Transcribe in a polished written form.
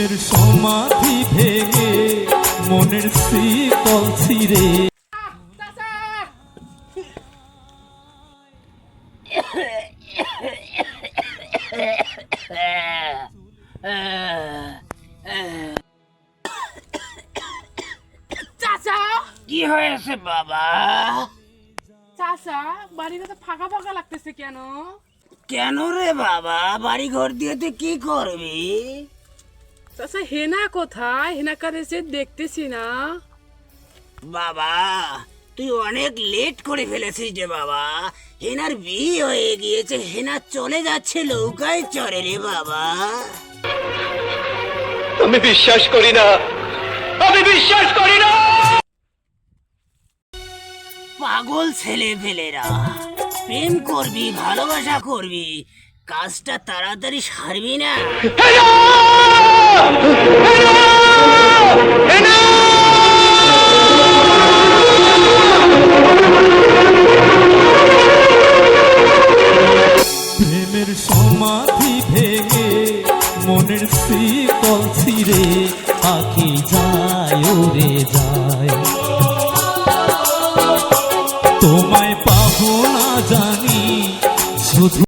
প্রেমের সমাধি ভেঙে মনের শীতল ছিঁড়ে চাচা কি হয়েছে বাবা? চাচা বাড়িটা তো ফাঁকা ফাঁকা লাগতেছে কেন? কেন রে বাবা, বাড়ি ঘর দিয়ে তুই কি করবি? চাচা হেনা কোথায়? হেনা কাছে দেখতেছি না। বাবা তুই অনেক লেট করে ফেলেছিস রে বাবা। হেনার বিয়ে হয়ে গিয়েছে, হেনা চলে যাচ্ছে নৌকায় চড়ে রে বাবা। আমি বিশ্বাস করি না, আমি বিশ্বাস করি না। পাগল ছেলে ফেলেরা, প্রেম করবি, ভালোবাসা করবি, কাজটা তাড়াতাড়ি সারবি না? প্রেমের সমাধি ভেঙে মনের শীতল ছিঁড়ে পাখি যায় উড়ে যায়।